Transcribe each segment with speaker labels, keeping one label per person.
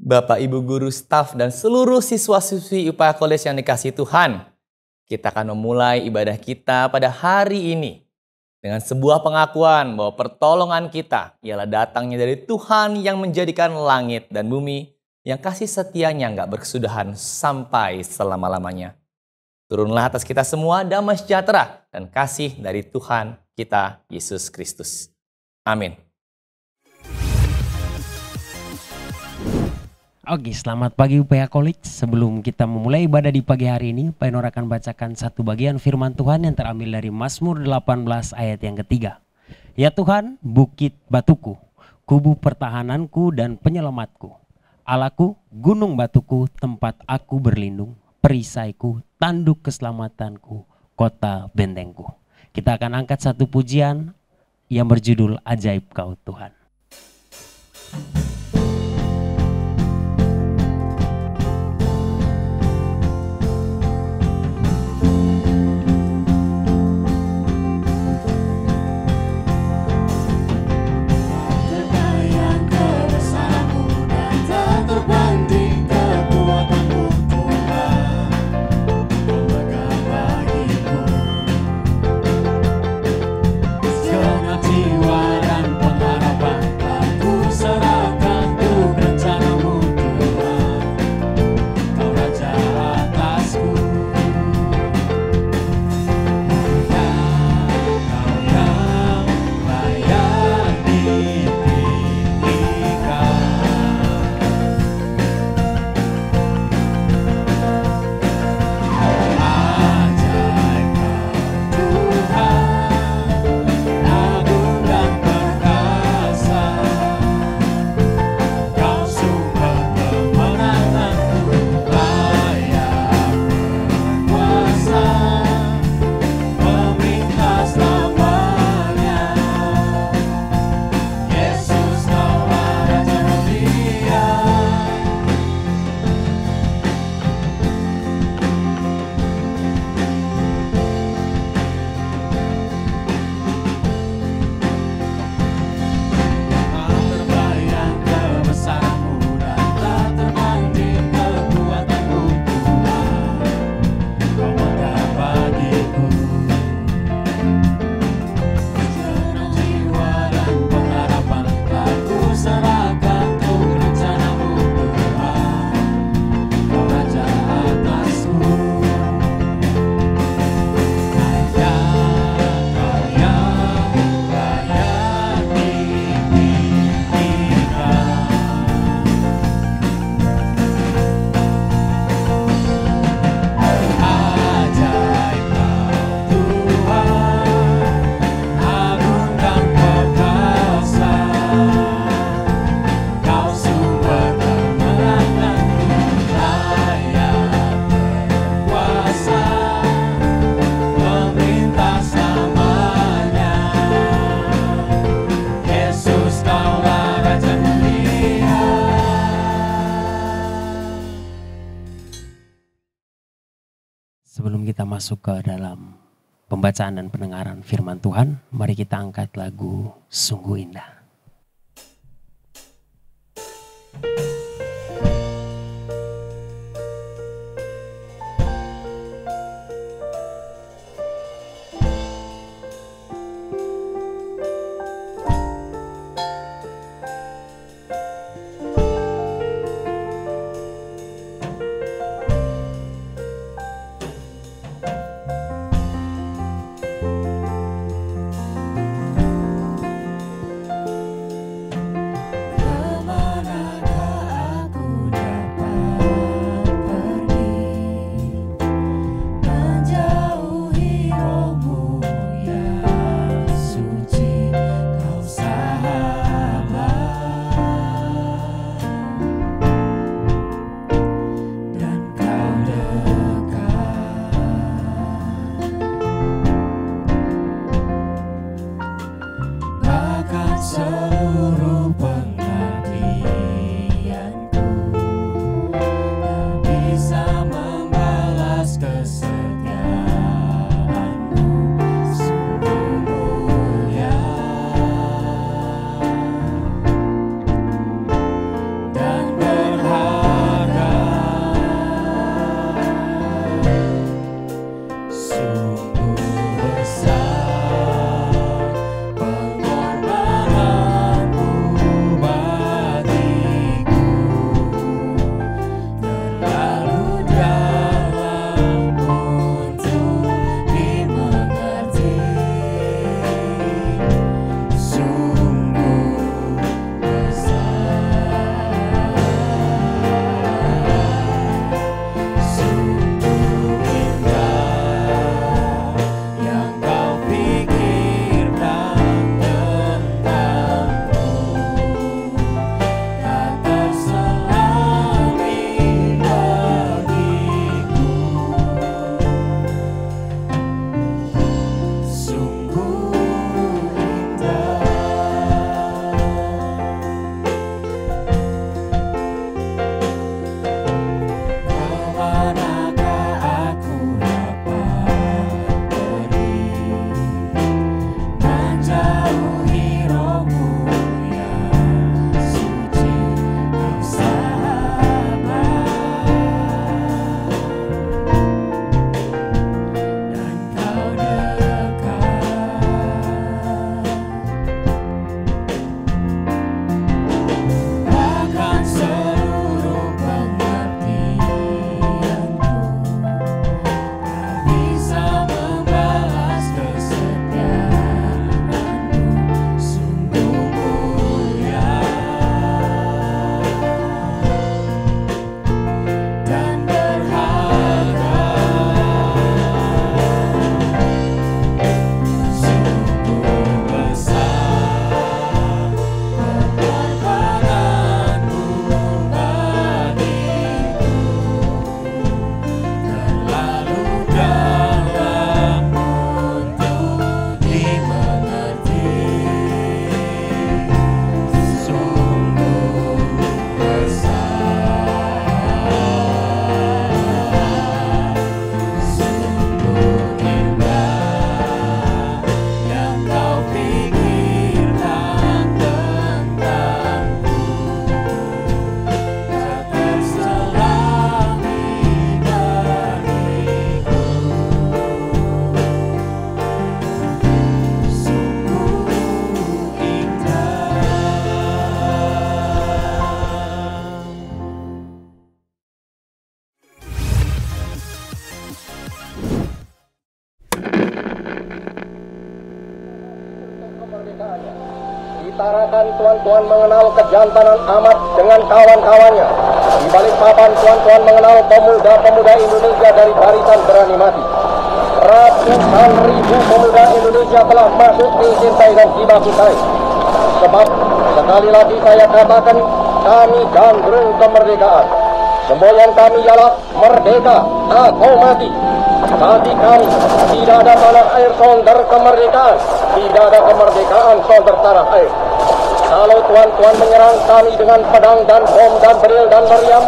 Speaker 1: Bapak, Ibu guru, staf, dan seluruh siswa-siswi UPH College yang dikasihi Tuhan. Kita akan memulai ibadah kita pada hari ini dengan sebuah pengakuan bahwa pertolongan kita ialah datangnya dari Tuhan yang menjadikan langit dan bumi, yang kasih setianya nggak berkesudahan sampai selama-lamanya. Turunlah atas kita semua damai sejahtera dan kasih dari Tuhan kita Yesus Kristus. Amin.
Speaker 2: Oke, selamat pagi UPH College. Sebelum kita memulai ibadah di pagi hari ini, Pak Enor akan bacakan satu bagian firman Tuhan yang terambil dari Mazmur 18 ayat yang ketiga. Ya Tuhan, bukit batuku, kubu pertahananku dan penyelamatku. Allahku, gunung batuku, tempat aku berlindung, perisaiku, tanduk keselamatanku, kota bentengku. Kita akan angkat satu pujian yang berjudul Ajaib Kau Tuhan. Sebelum kita masuk ke dalam pembacaan dan pendengaran firman Tuhan, mari kita angkat lagu Sungguh Indah.
Speaker 3: kemerdekaannya. Ditarakan tuan-tuan mengenal kejantanan amat dengan kawan-kawannya. Di Balikpapan tuan-tuan mengenal pemuda-pemuda Indonesia dari barisan berani mati. Ratusan ribu pemuda Indonesia telah masuk mencintai dan dibakutai. Sebab sekali lagi saya katakan, kami gandrung kemerdekaan. Semboyan kami ialah merdeka atau mati. Bagi kami tidak ada tanah air sonder kemerdekaan, tidak ada kemerdekaan sonder tanah air. Kalau tuan-tuan menyerang kami dengan pedang dan bom dan beril dan meriam,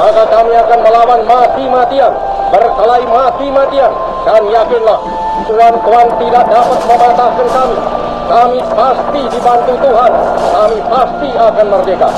Speaker 3: maka kami akan melawan mati-matian, berkelahi mati-matian. Dan yakinlah, tuan-tuan tidak dapat mematahkan kami. Kami pasti dibantu Tuhan, kami pasti akan merdeka.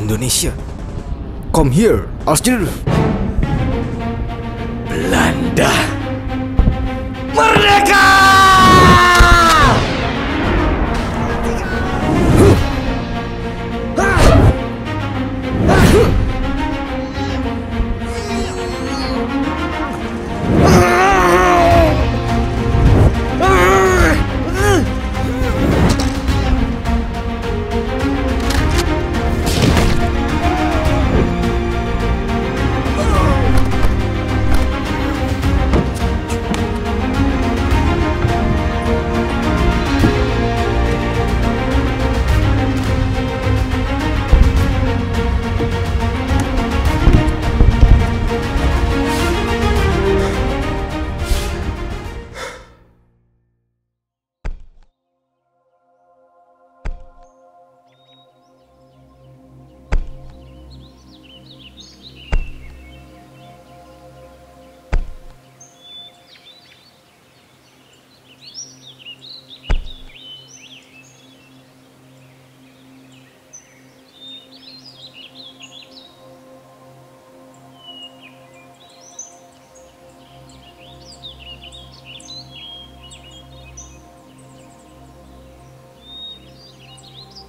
Speaker 4: Indonesia. Come here, Alsjir.
Speaker 1: Belanda merdeka!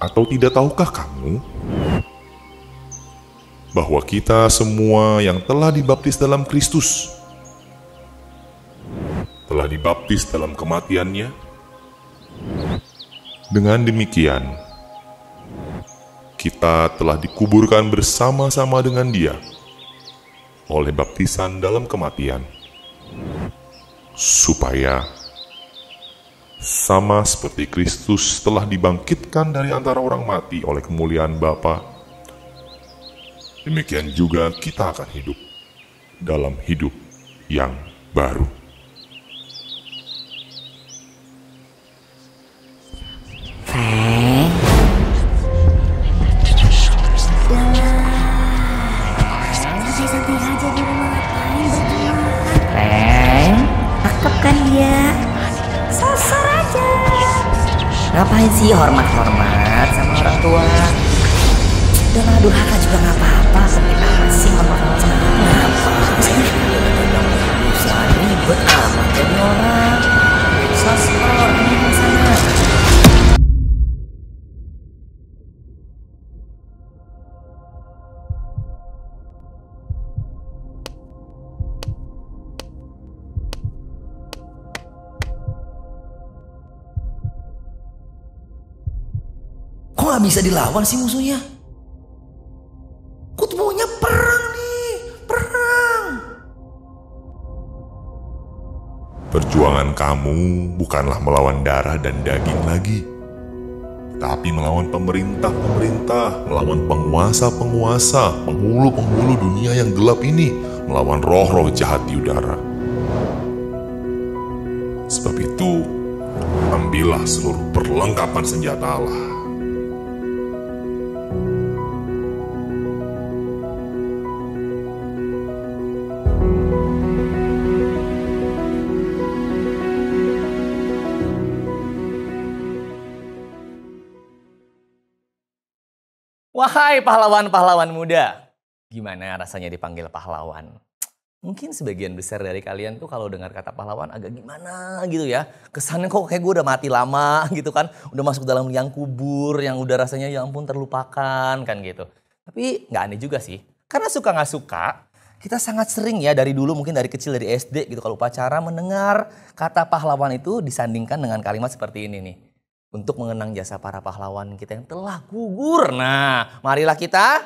Speaker 5: Atau tidak tahukah kamu bahwa kita semua yang telah dibaptis dalam Kristus telah dibaptis dalam kematiannya? Dengan demikian, kita telah dikuburkan bersama-sama dengan Dia oleh baptisan dalam kematian, supaya sama seperti Kristus telah dibangkitkan dari antara orang mati oleh kemuliaan Bapa, demikian juga kita akan hidup dalam hidup yang baru.
Speaker 6: Santai aja di rumah, ngapain berdua? Cakep kan dia? Sosor aja. Ngapain sih hormat-hormat sama orang tua? Udah lah, durhaka juga gak apa-apa. Sempit amat sih hormat-hormat sama kenapa sih? Usaha ribet amat jadi orang. Sosor, ini sana.
Speaker 4: Kok gak bisa dilawan sih musuhnya? Kok tuh maunya perang nih, perang.
Speaker 5: Perjuangan kamu bukanlah melawan darah dan daging lagi, tapi melawan pemerintah-pemerintah, melawan penguasa-penguasa, penghulu-penghulu dunia yang gelap ini, melawan roh-roh jahat di udara. Sebab itu, ambillah seluruh perlengkapan senjata Allah.
Speaker 1: Wahai pahlawan-pahlawan muda, gimana rasanya dipanggil pahlawan? Mungkin sebagian besar dari kalian tuh kalau dengar kata pahlawan agak gimana gitu ya. Kesannya kok kayak gue udah mati lama gitu kan. Udah masuk dalam liang kubur yang udah rasanya ya ampun terlupakan kan gitu. Tapi nggak aneh juga sih. Karena suka nggak suka, kita sangat sering ya dari dulu mungkin dari kecil dari SD gitu kalau upacara mendengar kata pahlawan itu disandingkan dengan kalimat seperti ini nih. Untuk mengenang jasa para pahlawan kita yang telah gugur. Nah, marilah kita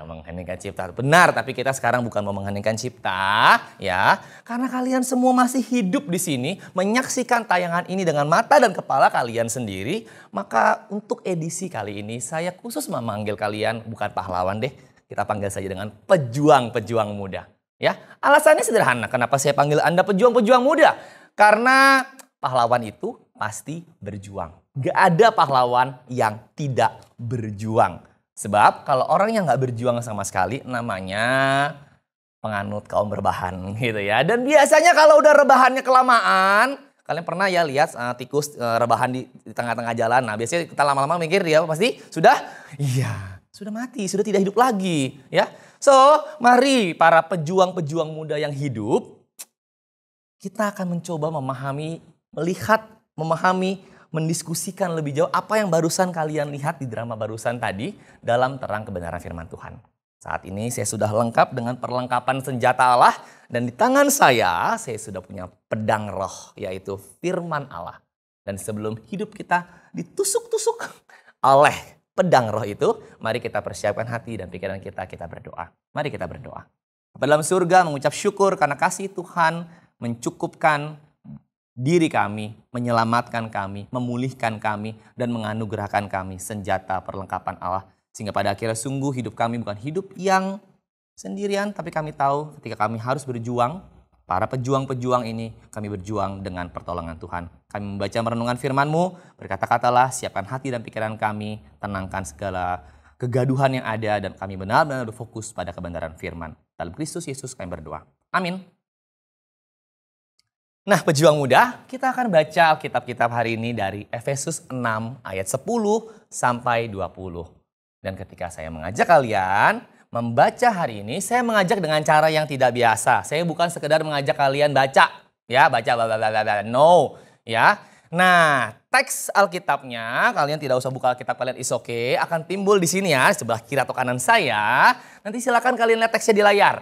Speaker 1: mengheningkan cipta. Benar, tapi kita sekarang bukan mau mengheningkan cipta ya. Karena kalian semua masih hidup di sini menyaksikan tayangan ini dengan mata dan kepala kalian sendiri. Maka untuk edisi kali ini saya khusus memanggil kalian bukan pahlawan deh. Kita panggil saja dengan pejuang-pejuang muda. Ya, alasannya sederhana. Kenapa saya panggil Anda pejuang-pejuang muda? Karena pahlawan itu pasti berjuang. Gak ada pahlawan yang tidak berjuang. Sebab kalau orang yang gak berjuang sama sekali namanya penganut kaum rebahan gitu ya. Dan biasanya kalau udah rebahannya kelamaan, kalian pernah ya lihat tikus rebahan di tengah-tengah jalan. Nah biasanya kita lama-lama mikir dia pasti sudah mati, sudah tidak hidup lagi ya. So mari para pejuang-pejuang muda yang hidup, kita akan mencoba memahami, melihat, memahami, mendiskusikan lebih jauh apa yang barusan kalian lihat di drama barusan tadi dalam terang kebenaran firman Tuhan. Saat ini saya sudah lengkap dengan perlengkapan senjata Allah dan di tangan saya sudah punya pedang roh yaitu firman Allah. Dan sebelum hidup kita ditusuk-tusuk oleh pedang roh itu, mari kita persiapkan hati dan pikiran kita berdoa. Mari kita berdoa. Dalam surga mengucap syukur karena kasih Tuhan mencukupkan diri kami, menyelamatkan kami, memulihkan kami, dan menganugerahkan kami senjata perlengkapan Allah. Sehingga pada akhirnya sungguh hidup kami bukan hidup yang sendirian, tapi kami tahu ketika kami harus berjuang, para pejuang-pejuang ini kami berjuang dengan pertolongan Tuhan. Kami membaca merenungan firman-Mu, berkata-katalah, siapkan hati dan pikiran kami, tenangkan segala kegaduhan yang ada, dan kami benar-benar berfokus pada kebenaran firman. Dalam Kristus Yesus kami berdoa. Amin. Nah, pejuang muda, kita akan baca Alkitab hari ini dari Efesus 6 ayat 10 sampai 20. Dan ketika saya mengajak kalian membaca hari ini, saya mengajak dengan cara yang tidak biasa. Saya bukan sekedar mengajak kalian baca, ya, baca no, ya. Nah, teks Alkitabnya, kalian tidak usah buka Alkitab kalian, is okay, akan timbul di sini ya, sebelah kiri atau kanan saya. Nanti silakan kalian lihat teksnya di layar.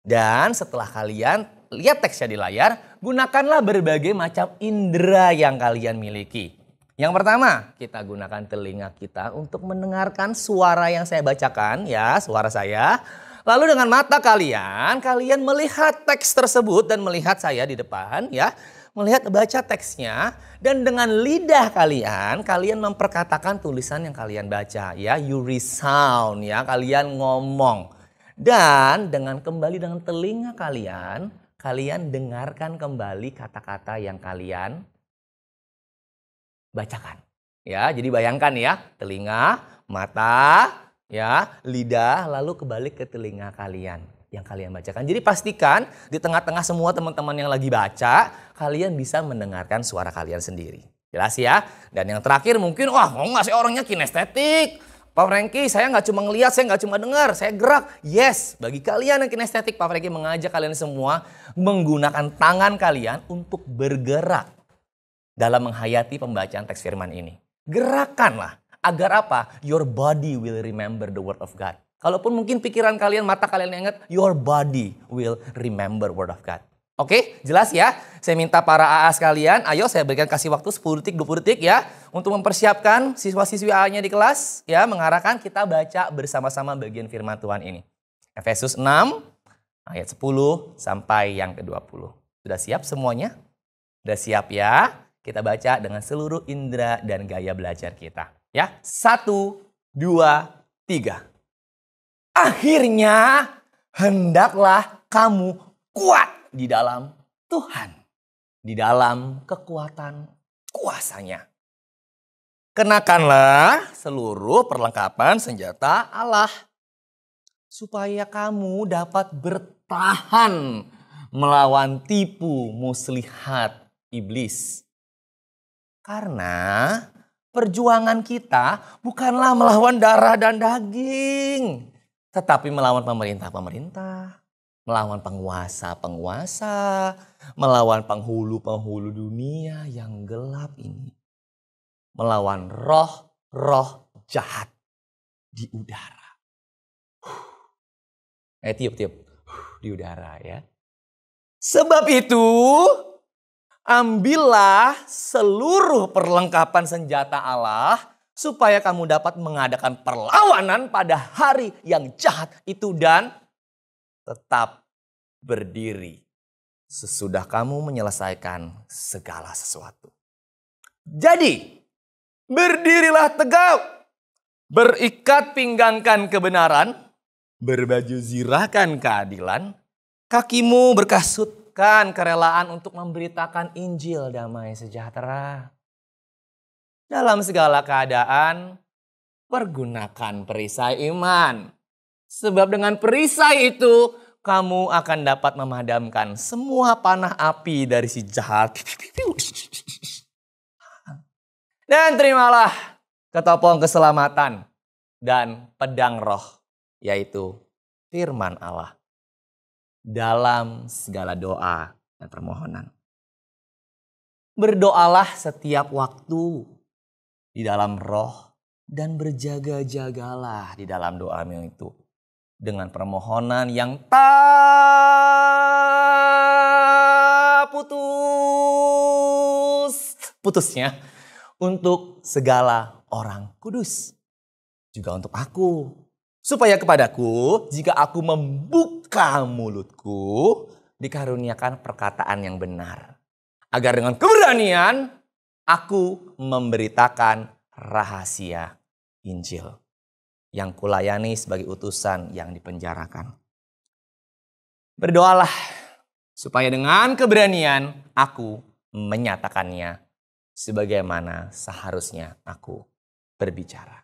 Speaker 1: Dan setelah kalian lihat teksnya di layar, gunakanlah berbagai macam indera yang kalian miliki. Yang pertama, kita gunakan telinga kita untuk mendengarkan suara yang saya bacakan, ya, suara saya. Lalu dengan mata kalian melihat teks tersebut dan melihat saya di depan, ya, melihat baca teksnya. Dan dengan lidah kalian memperkatakan tulisan yang kalian baca, ya, you resound, ya, kalian ngomong. Dan dengan telinga kalian dengarkan kembali kata-kata yang kalian bacakan. Ya, jadi bayangkan ya, telinga, mata, ya, lidah, lalu kembali ke telinga kalian yang kalian bacakan. Jadi pastikan di tengah-tengah semua teman-teman yang lagi baca, kalian bisa mendengarkan suara kalian sendiri. Jelas ya? Dan yang terakhir mungkin, wah, mau nggak sih orangnya kinestetik? Pak Franky, saya nggak cuma ngelihat, saya nggak cuma dengar, saya gerak. Yes, bagi kalian yang kinestetik, Pak Franky mengajak kalian semua menggunakan tangan kalian untuk bergerak dalam menghayati pembacaan teks firman ini. Gerakanlah, agar apa? Your body will remember the word of God. Kalaupun mungkin pikiran kalian, mata kalian yang ingat, your body will remember word of God. Oke, jelas ya? Saya minta para AA sekalian, ayo saya berikan kasih waktu 10 detik, 20 detik ya. Untuk mempersiapkan siswa-siswi AA-nya di kelas, ya, mengarahkan kita baca bersama-sama bagian firman Tuhan ini. Efesus 6, ayat 10 sampai yang ke-20. Sudah siap semuanya? Sudah siap ya? Kita baca dengan seluruh indera dan gaya belajar kita. Ya, 1, 2, 3. Akhirnya hendaklah kamu kuat di dalam Tuhan. Di dalam kekuatan kuasanya. Kenakanlah seluruh perlengkapan senjata Allah. Supaya kamu dapat bertahan melawan tipu muslihat iblis. Karena perjuangan kita bukanlah melawan darah dan daging, tetapi melawan pemerintah-pemerintah, melawan penguasa-penguasa, melawan penghulu-penghulu dunia yang gelap ini. Melawan roh-roh jahat di udara. Tiup-tiup di udara ya. Sebab itu, ambillah seluruh perlengkapan senjata Allah supaya kamu dapat mengadakan perlawanan pada hari yang jahat itu dan tetap berdiri sesudah kamu menyelesaikan segala sesuatu. Jadi, berdirilah tegak, berikat pinggangkan kebenaran, berbaju zirahkan keadilan, kakimu berkasutkan kerelaan untuk memberitakan Injil damai sejahtera. Dalam segala keadaan, pergunakan perisai iman. Sebab dengan perisai itu, kamu akan dapat memadamkan semua panah api dari si jahat. Dan terimalah ketopong keselamatan dan pedang roh, yaitu firman Allah. Dalam segala doa dan permohonan. Berdoalah setiap waktu di dalam roh dan berjaga-jagalah di dalam doamu itu. Dengan permohonan yang tak putusnya untuk segala orang kudus. Juga untuk aku. Supaya kepadaku, jika aku membuka mulutku, dikaruniakan perkataan yang benar. Agar dengan keberanian, aku memberitakan rahasia Injil. Yang kulayani sebagai utusan yang dipenjarakan. Berdoalah, supaya dengan keberanian, aku menyatakannya sebagaimana seharusnya aku berbicara.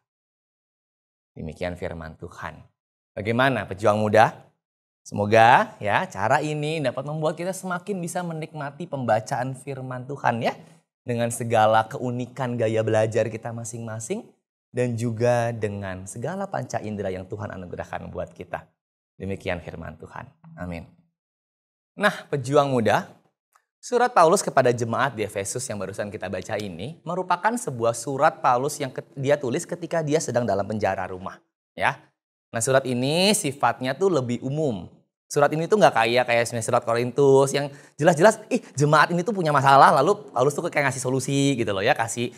Speaker 1: Demikian firman Tuhan. Bagaimana pejuang muda? Semoga ya cara ini dapat membuat kita semakin bisa menikmati pembacaan firman Tuhan ya. Dengan segala keunikan gaya belajar kita masing-masing. Dan juga dengan segala panca indera yang Tuhan anugerahkan buat kita. Demikian firman Tuhan. Amin. Nah pejuang muda, surat Paulus kepada jemaat di Efesus yang barusan kita baca ini merupakan sebuah surat Paulus yang dia tulis ketika dia sedang dalam penjara rumah. Ya. Nah surat ini sifatnya tuh lebih umum. Surat ini tuh nggak kayak surat Korintus yang jelas-jelas jemaat ini tuh punya masalah lalu Paulus tuh kayak ngasih solusi gitu loh ya, kasih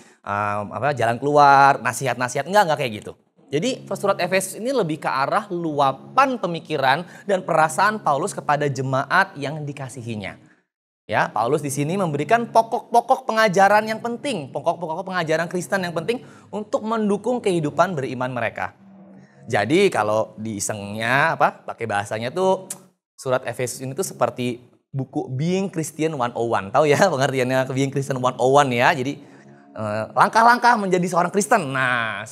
Speaker 1: jalan keluar, nasihat-nasihat, enggak kayak gitu. Jadi surat Efesus ini lebih ke arah luapan pemikiran dan perasaan Paulus kepada jemaat yang dikasihinya. Ya, Paulus di sini memberikan pokok-pokok pengajaran yang penting, pokok-pokok pengajaran Kristen yang penting untuk mendukung kehidupan beriman mereka. Jadi kalau diisengnya pakai bahasanya tuh surat Efesus ini tuh seperti buku Being Christian 101. Tahu ya pengertiannya Being Christian 101 ya. Jadi langkah-langkah menjadi seorang Kristen. Nah,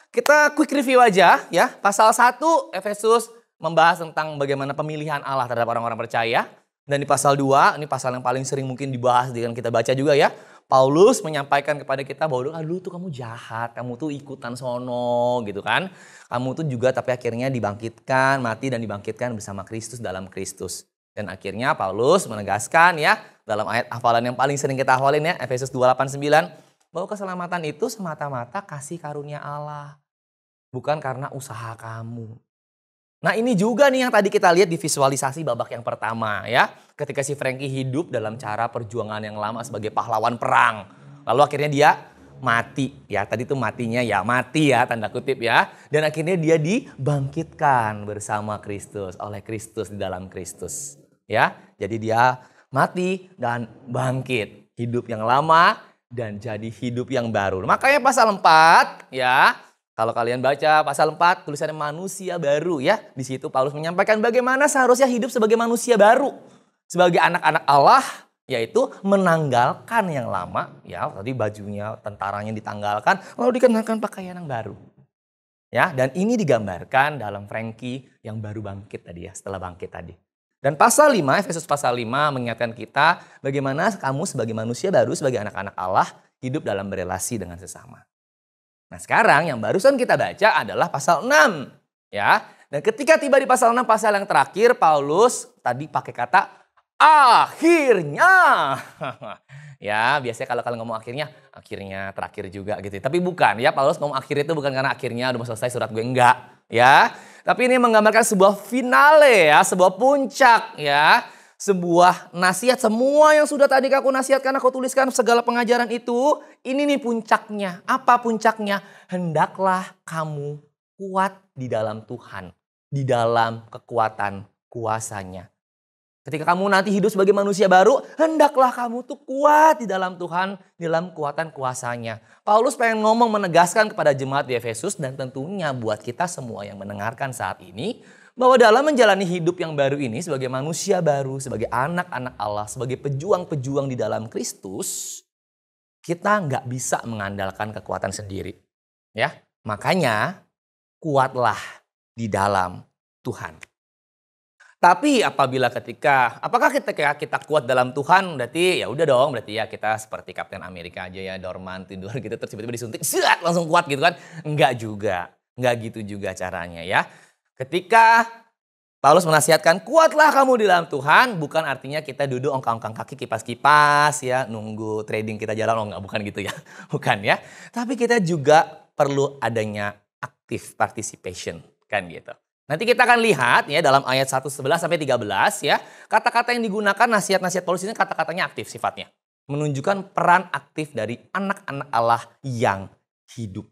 Speaker 1: kita quick review aja ya. Pasal 1 Efesus membahas tentang bagaimana pemilihan Allah terhadap orang-orang percaya. Dan di pasal 2, ini pasal yang paling sering mungkin dibahas dengan kita baca juga ya. Paulus menyampaikan kepada kita bahwa dulu tuh kamu jahat, kamu tuh ikutan sono gitu kan. Kamu tuh juga tapi akhirnya dibangkitkan, mati dan dibangkitkan bersama Kristus dalam Kristus. Dan akhirnya Paulus menegaskan ya dalam ayat hafalan yang paling sering kita hafalin ya, Efesus 2:8-9, bahwa keselamatan itu semata-mata kasih karunia Allah. Bukan karena usaha kamu. Nah ini juga nih yang tadi kita lihat di visualisasi babak yang pertama ya. Ketika si Frankie hidup dalam cara perjuangan yang lama sebagai pahlawan perang. Lalu akhirnya dia mati ya. Tadi tuh matinya ya mati ya tanda kutip ya. Dan akhirnya dia dibangkitkan bersama Kristus. Oleh Kristus di dalam Kristus. Ya, jadi dia mati, dan bangkit. Hidup yang lama dan jadi hidup yang baru. Makanya pasal 4 ya, kalau kalian baca pasal 4 tulisannya manusia baru ya. Di situ Paulus menyampaikan bagaimana seharusnya hidup sebagai manusia baru. Sebagai anak-anak Allah, yaitu menanggalkan yang lama. Ya, tadi bajunya, tentaranya ditanggalkan, lalu dikenakan pakaian yang baru. Ya, dan ini digambarkan dalam Frankie yang baru bangkit tadi ya, setelah bangkit tadi. Dan pasal 5, Efesus pasal 5 mengingatkan kita bagaimana kamu sebagai manusia baru, sebagai anak-anak Allah, hidup dalam berelasi dengan sesama. Nah sekarang yang barusan kita baca adalah pasal 6. Ya. Dan ketika tiba di pasal 6, pasal yang terakhir, Paulus tadi pakai kata akhirnya. Ya biasanya kalau kalian ngomong akhirnya terakhir juga gitu. Tapi bukan ya, Paulus ngomong akhir itu bukan karena akhirnya udah mau selesai surat gue, enggak. Ya, tapi ini menggambarkan sebuah finale ya, sebuah puncak ya. Sebuah nasihat, semua yang sudah tadi aku nasihatkan, aku tuliskan segala pengajaran itu. Ini nih puncaknya. Apa puncaknya? Hendaklah kamu kuat di dalam Tuhan. Di dalam kekuatan kuasanya. Ketika kamu nanti hidup sebagai manusia baru, hendaklah kamu tuh kuat di dalam Tuhan, di dalam kekuatan kuasanya. Paulus pengen ngomong menegaskan kepada jemaat di Efesus dan tentunya buat kita semua yang mendengarkan saat ini, bahwa dalam menjalani hidup yang baru ini sebagai manusia baru, sebagai anak-anak Allah, sebagai pejuang-pejuang di dalam Kristus, kita nggak bisa mengandalkan kekuatan sendiri. Ya, makanya kuatlah di dalam Tuhan. Tapi apabila apakah ketika kita kuat dalam Tuhan berarti ya udah dong, berarti ya kita seperti Kapten Amerika aja ya, dorman tidur gitu terus tiba-tiba disuntik, langsung kuat gitu kan? Enggak juga, enggak gitu juga caranya ya. Ketika Paulus menasihatkan kuatlah kamu di dalam Tuhan, bukan artinya kita duduk ongkang-ongkang kaki kipas-kipas ya, nunggu trading kita jalan, enggak, bukan gitu ya. Bukan ya. Tapi kita juga perlu adanya active participation kan gitu. Nanti kita akan lihat ya dalam ayat 1:11 sampai 13 ya. Kata-kata yang digunakan nasihat-nasihat Paulus ini kata-katanya aktif sifatnya. Menunjukkan peran aktif dari anak-anak Allah yang hidup.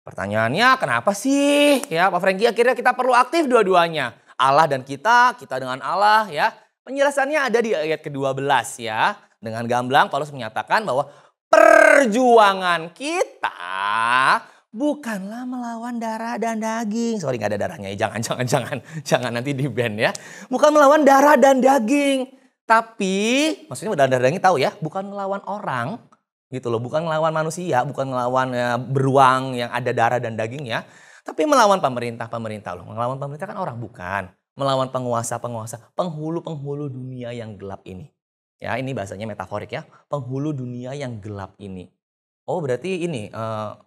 Speaker 1: Pertanyaannya kenapa sih ya Pak Franky akhirnya kita perlu aktif dua-duanya. Allah dan kita dengan Allah ya. Penjelasannya ada di ayat ke-12 ya. Dengan gamblang Paulus menyatakan bahwa perjuangan kita bukanlah melawan darah dan daging. Sorry nggak ada darahnya ya. Jangan nanti di ban ya. Bukan melawan darah dan daging. Tapi maksudnya darah dan daging tahu ya. Bukan melawan orang gitu loh. Bukan melawan manusia. Bukan melawan beruang yang ada darah dan dagingnya. Tapi melawan pemerintah loh. Melawan pemerintah kan orang bukan. Melawan penguasa-penguasa. Penghulu-penghulu dunia yang gelap ini. Ya ini bahasanya metaforik ya. Penghulu dunia yang gelap ini. Oh berarti ini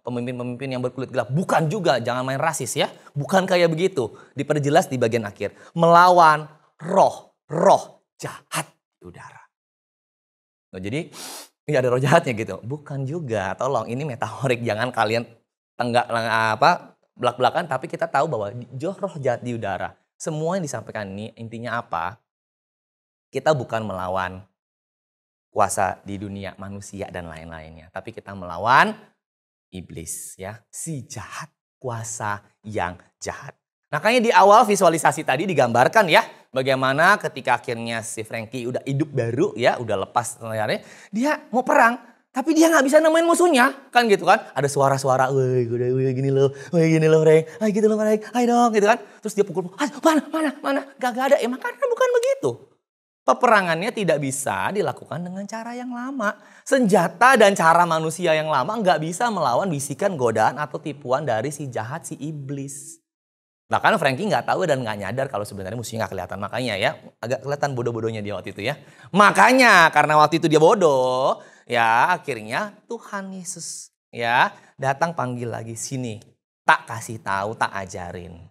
Speaker 1: pemimpin-pemimpin yang berkulit gelap. Bukan juga, jangan main rasis ya. Bukan kayak begitu. Diperjelas di bagian akhir. Melawan roh jahat di udara. Nah, jadi ini ada roh jahatnya gitu. Bukan juga, tolong ini metaforik. Jangan kalian belak-belakan. Tapi kita tahu bahwa roh jahat di udara. Semua yang disampaikan ini intinya apa? Kita bukan melawan kuasa di dunia manusia dan lain-lainnya. Tapi kita melawan iblis ya. Si jahat, kuasa yang jahat. Makanya di awal visualisasi tadi digambarkan ya. Bagaimana ketika akhirnya si Franky udah hidup baru ya. Udah lepas dia mau perang. Tapi dia gak bisa nemuin musuhnya. Kan gitu kan. Ada suara-suara. Woi gini loh Frank. Gitu loh Frank. Ayo dong gitu kan. Terus dia pukul. Mana. Gak ada. Makanya bukan begitu. Peperangannya tidak bisa dilakukan dengan cara yang lama. Senjata dan cara manusia yang lama nggak bisa melawan bisikan, godaan atau tipuan dari si jahat, si iblis. Bahkan Franky nggak tahu dan nggak nyadar kalau sebenarnya musuhnya nggak kelihatan. Makanya ya agak kelihatan bodoh-bodohnya dia waktu itu ya. Makanya karena waktu itu dia bodoh, ya akhirnya Tuhan Yesus ya datang panggil lagi sini. Tak kasih tahu, tak ajarin.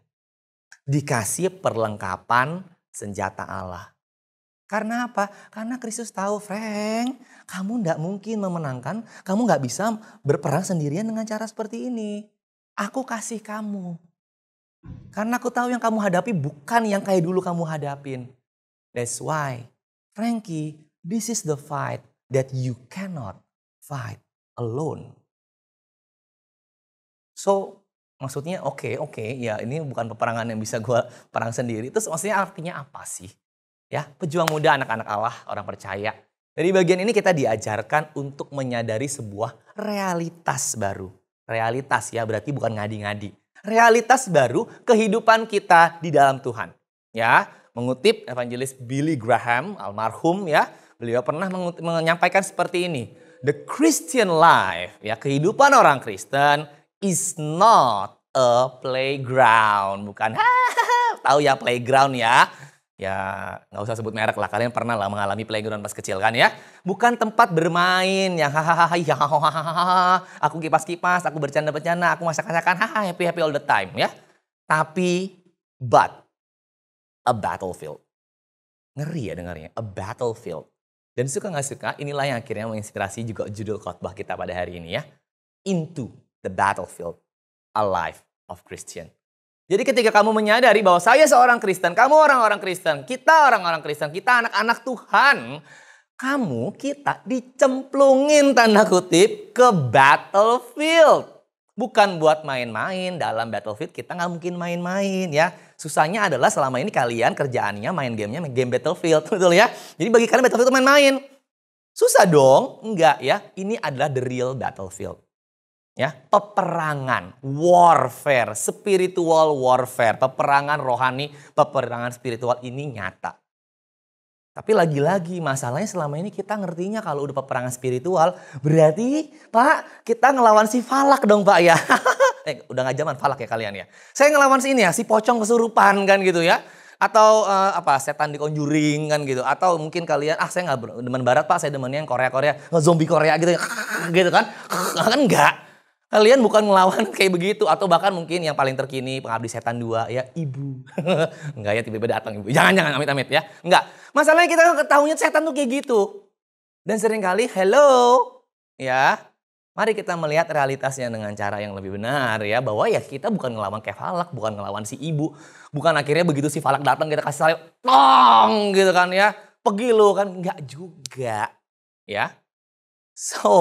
Speaker 1: Dikasih perlengkapan senjata Allah. Karena apa? Karena Kristus tahu, Frank, kamu tidak mungkin memenangkan, kamu nggak bisa berperang sendirian dengan cara seperti ini. Aku kasih kamu. Karena aku tahu yang kamu hadapi bukan yang kayak dulu kamu hadapin. That's why, Franky, this is the fight that you cannot fight alone. So, maksudnya oke, ya ini bukan peperangan yang bisa gue perang sendiri. Terus maksudnya artinya apa sih? Ya, pejuang muda, anak-anak Allah, orang percaya. Dari bagian ini kita diajarkan untuk menyadari sebuah realitas baru. Realitas ya, berarti bukan ngadi-ngadi. Realitas baru kehidupan kita di dalam Tuhan. Ya, mengutip evangelis Billy Graham, almarhum ya, beliau pernah menyampaikan seperti ini. The Christian life, ya kehidupan orang Kristen is not a playground. Bukan, tahu ya playground ya. Ya nggak usah sebut merek lah, kalian pernah lah mengalami playground pas kecil kan ya. Bukan tempat bermain yang hahaha, aku kipas-kipas, aku bercanda-bercanda, aku masak-masakan, happy all the time ya. Tapi, but a battlefield. Ngeri ya dengarnya, a battlefield. Dan suka nggak suka, inilah yang akhirnya menginspirasi juga judul khotbah kita pada hari ini ya. Into the battlefield, a life of Christian. Jadi ketika kamu menyadari bahwa saya seorang Kristen, kamu orang-orang Kristen, kita orang-orang Kristen, kita anak-anak Tuhan, kita dicemplungin tanda kutip ke battlefield. Bukan buat main-main, dalam battlefield kita nggak mungkin main-main ya. Susahnya adalah selama ini kalian kerjaannya main gamenya, main game battlefield, betul ya. Jadi bagi kalian battlefield itu main-main. Susah dong? Enggak ya, ini adalah the real battlefield. Ya, peperangan, warfare, spiritual warfare, peperangan rohani, peperangan spiritual ini nyata. Tapi lagi-lagi masalahnya selama ini kita ngertinya kalau udah peperangan spiritual, berarti Pak kita ngelawan si Falak dong Pak ya. Udah gak zaman Falak ya kalian ya. Saya ngelawan si ini ya, si pocong kesurupan kan gitu ya. Atau setan di Conjuring kan gitu. Atau mungkin kalian, saya gak demen barat Pak, saya demennya yang Korea-Korea, zombie Korea gitu gitu kan. Kan enggak. Kalian bukan ngelawan kayak begitu. Atau bahkan mungkin yang paling terkini Pengabdi Setan 2 ya ibu. Enggak ya tiba-tiba datang ibu. Jangan amit-amit ya. Enggak. Masalahnya kita ketahuinya setan tuh kayak gitu. Dan seringkali hello ya. Mari kita melihat realitasnya dengan cara yang lebih benar ya. Bahwa ya kita bukan ngelawan kayak Falak. Bukan ngelawan si ibu. Bukan akhirnya begitu si Falak datang kita kasih salib. Tong gitu kan ya. Pergi lo kan. Enggak juga ya. So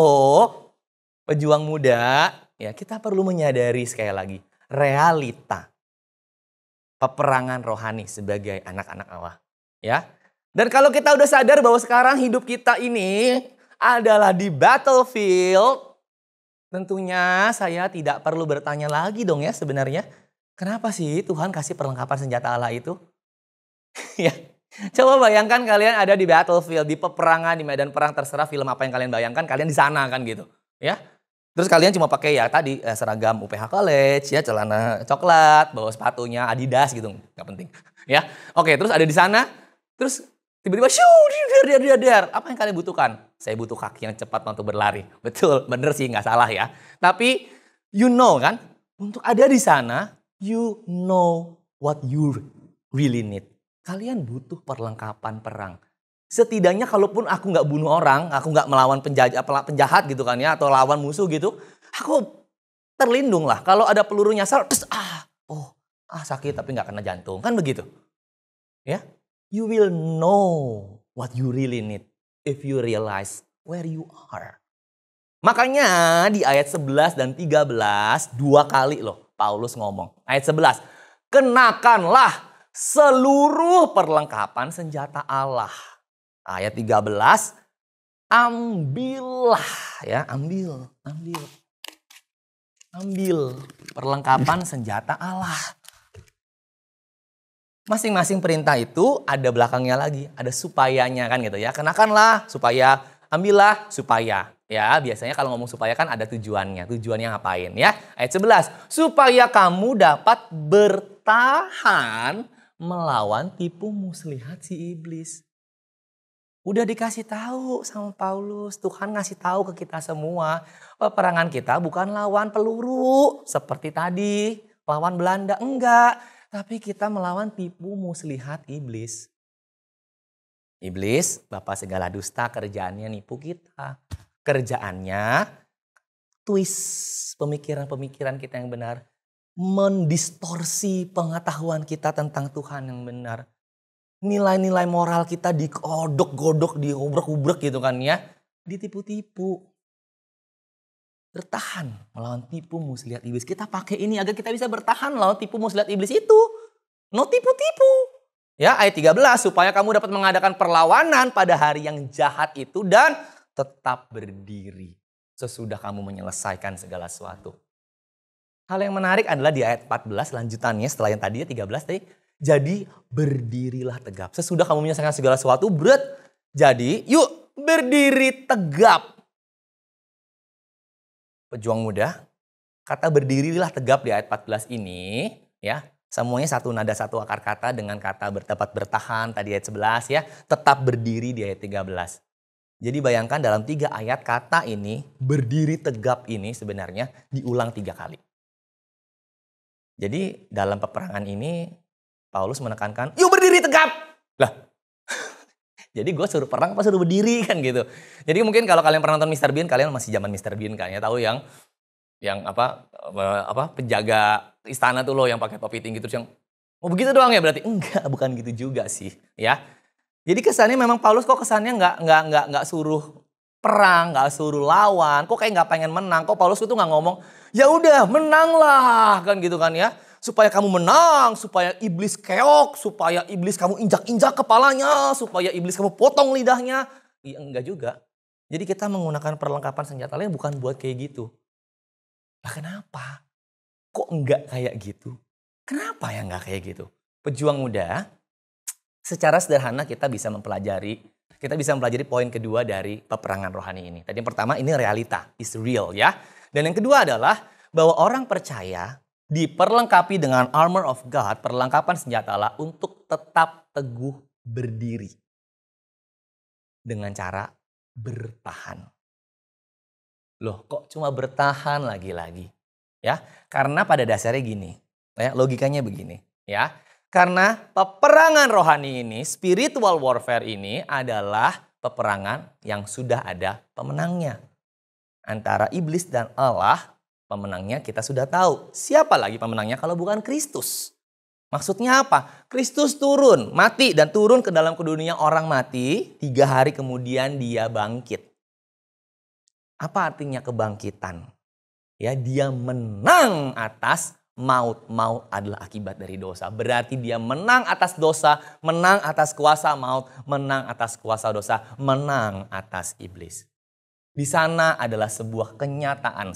Speaker 1: pejuang muda, ya kita perlu menyadari sekali lagi realita peperangan rohani sebagai anak-anak Allah, ya. Dan kalau kita udah sadar bahwa sekarang hidup kita ini adalah di battlefield, tentunya saya tidak perlu bertanya lagi dong ya sebenarnya, kenapa sih Tuhan kasih perlengkapan senjata Allah itu? Ya. Coba bayangkan kalian ada di battlefield, di peperangan, di medan perang, terserah film apa yang kalian bayangkan, kalian di sana kan gitu, ya. Terus kalian cuma pakai ya tadi seragam UPH College ya, celana coklat, bawa sepatunya Adidas gitu, nggak penting. Ya, oke. Terus ada di sana, terus tiba-tiba dar. Apa yang kalian butuhkan? Saya butuh kaki yang cepat untuk berlari. Betul, bener sih nggak salah ya. Tapi you know kan, untuk ada di sana, you know what you really need. Kalian butuh perlengkapan perang. Setidaknya kalaupun aku nggak bunuh orang, aku nggak melawan penjahat gitu kan ya, atau lawan musuh gitu, aku terlindung lah. Kalau ada peluru nyasar, terus sakit tapi nggak kena jantung, kan begitu. Ya, you will know what you really need if you realize where you are. Makanya di ayat 11 dan 13 dua kali loh Paulus ngomong. Ayat 11, kenakanlah seluruh perlengkapan senjata Allah. Ayat 13, ambillah ya, ambil perlengkapan senjata Allah. Masing-masing perintah itu ada belakangnya lagi, ada supayanya kan gitu ya. Kenakanlah supaya, ambillah supaya. Ya, biasanya kalau ngomong supaya kan ada tujuannya. Tujuannya ngapain ya? Ayat 11, supaya kamu dapat bertahan melawan tipu muslihat si iblis. Udah dikasih tahu sama Paulus, Tuhan ngasih tahu ke kita semua, peperangan kita bukan lawan peluru seperti tadi, lawan Belanda, enggak. Tapi kita melawan tipu muslihat iblis. Iblis, bapak segala dusta, kerjaannya nipu kita. Kerjaannya twist pemikiran-pemikiran kita yang benar. Mendistorsi pengetahuan kita tentang Tuhan yang benar. Nilai-nilai moral kita dikodok-godok, diubrek-ubrek gitu kan ya. Ditipu-tipu. Bertahan melawan tipu muslihat iblis. Kita pakai ini agar kita bisa bertahan melawan tipu muslihat iblis itu. No tipu-tipu. Ya, ayat 13, supaya kamu dapat mengadakan perlawanan pada hari yang jahat itu dan tetap berdiri sesudah kamu menyelesaikan segala sesuatu. Hal yang menarik adalah di ayat 14 lanjutannya setelah yang tadi 13 tadi. Jadi berdirilah tegap. Sesudah kamu menyelesaikan segala sesuatu, jadi yuk berdiri tegap. Pejuang muda, kata berdirilah tegap di ayat 14 ini ya. Semuanya satu nada satu akar kata dengan kata dapat bertahan tadi ayat 11 ya. Tetap berdiri di ayat 13. Jadi bayangkan dalam 3 ayat kata ini berdiri tegap ini sebenarnya diulang 3 kali. Jadi dalam peperangan ini Paulus menekankan yuk berdiri tegap. Lah. Jadi gue suruh perang apa suruh berdiri kan gitu. Jadi mungkin kalau kalian pernah nonton Mr. Bean, kalian masih zaman Mr. Bean kan ya. Tahu yang penjaga istana tuh loh yang pakai topi tinggi terus yang begitu doang ya berarti enggak, bukan gitu juga sih ya. Jadi kesannya memang Paulus kok kesannya nggak suruh perang, nggak suruh lawan, kok kayak nggak pengen menang, kok Paulus itu nggak ngomong ya udah menanglah kan gitu kan ya, supaya kamu menang, supaya iblis keok, supaya iblis kamu injak-injak kepalanya, supaya iblis kamu potong lidahnya, ya enggak juga. Jadi kita menggunakan perlengkapan senjata lain bukan buat kayak gitu. Lah kenapa? Kok enggak kayak gitu? Kenapa ya enggak kayak gitu? Pejuang muda, secara sederhana kita bisa mempelajari poin kedua dari peperangan rohani ini. Tadi yang pertama ini realita, is real ya. Dan yang kedua adalah bahwa orang percaya diperlengkapi dengan armor of God, perlengkapan senjata Allah untuk tetap teguh berdiri. Dengan cara bertahan. Loh kok cuma bertahan lagi-lagi? Ya, karena pada dasarnya gini, ya, logikanya begini, ya. Karena peperangan rohani ini, spiritual warfare ini adalah peperangan yang sudah ada pemenangnya. Antara iblis dan Allah, pemenangnya kita sudah tahu. Siapa lagi pemenangnya kalau bukan Kristus? Maksudnya apa? Kristus turun, mati dan turun ke dalam dunia orang mati, 3 hari kemudian dia bangkit. Apa artinya kebangkitan? Ya, dia menang atas maut. Maut adalah akibat dari dosa. Berarti dia menang atas dosa, menang atas kuasa maut, menang atas kuasa dosa, menang atas iblis. Di sana adalah sebuah kenyataan,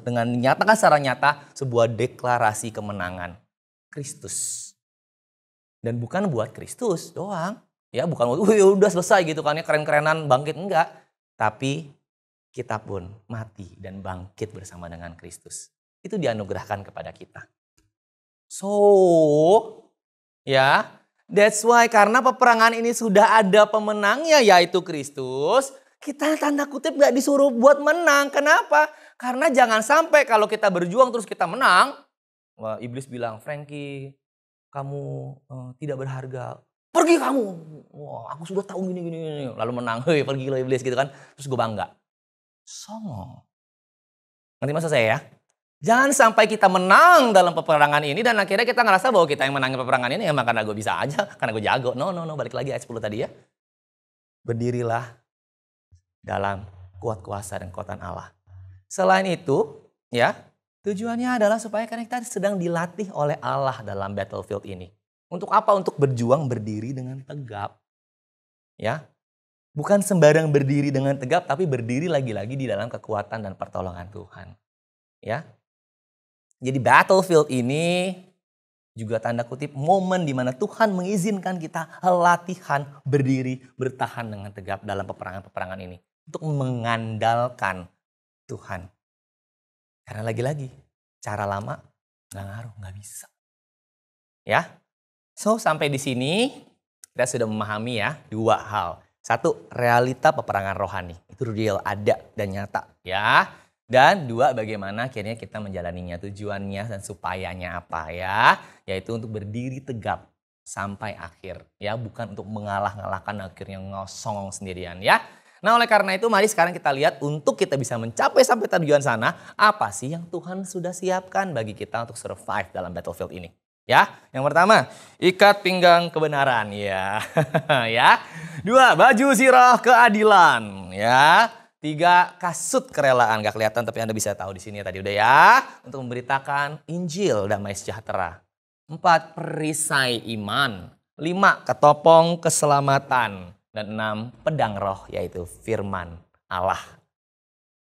Speaker 1: dengan dinyatakan secara nyata, sebuah deklarasi kemenangan Kristus. Dan bukan buat Kristus doang. Ya, bukan udah selesai gitu kan ya, keren-kerenan bangkit, enggak. Tapi kita pun mati dan bangkit bersama dengan Kristus. Itu dianugerahkan kepada kita. So, ya, that's why karena peperangan ini sudah ada pemenangnya yaitu Kristus, kita tanda kutip gak disuruh buat menang. Kenapa? Karena jangan sampai kalau kita berjuang terus kita menang, wah, iblis bilang, Frankie, kamu tidak berharga. Pergi kamu. Wah, aku sudah tahu gini. Lalu menang, hei pergi lo iblis gitu kan. Terus gue bangga. Songong. Nanti maksud saya ya. Jangan sampai kita menang dalam peperangan ini dan akhirnya kita ngerasa bahwa kita yang menangin peperangan ini emang karena gue bisa aja, karena gue jago. No, balik lagi ayat 10 tadi ya. Berdirilah dalam kuat kuasa dan kekuatan Allah. Selain itu, ya, tujuannya adalah supaya karena kita sedang dilatih oleh Allah dalam battlefield ini. Untuk apa? Untuk berjuang berdiri dengan tegap. Ya. Bukan sembarang berdiri dengan tegap, tapi berdiri lagi-lagi di dalam kekuatan dan pertolongan Tuhan. Ya. Jadi battlefield ini juga tanda kutip momen di mana Tuhan mengizinkan kita latihan berdiri, bertahan dengan tegap dalam peperangan-peperangan ini. Untuk mengandalkan Tuhan. Karena lagi-lagi cara lama nggak ngaruh, nggak bisa. Ya. So sampai di sini kita sudah memahami ya 2 hal. 1, realita peperangan rohani. Itu real, ada dan nyata ya. Dan 2, bagaimana akhirnya kita menjalaninya, tujuannya dan supayanya apa ya. Yaitu untuk berdiri tegap sampai akhir ya. Bukan untuk mengalah-ngalahkan akhirnya ngosong sendirian ya. Nah oleh karena itu mari sekarang kita lihat untuk kita bisa mencapai sampai tujuan sana. Apa sih yang Tuhan sudah siapkan bagi kita untuk survive dalam battlefield ini. Ya, yang pertama, ikat pinggang kebenaran, ya. Ya. 2, baju sirah keadilan, ya. 3, kasut kerelaan, gak kelihatan tapi Anda bisa tahu di sini ya tadi udah ya. Untuk memberitakan Injil damai sejahtera. 4, perisai iman. 5 ketopong keselamatan. Dan 6 pedang roh yaitu firman Allah.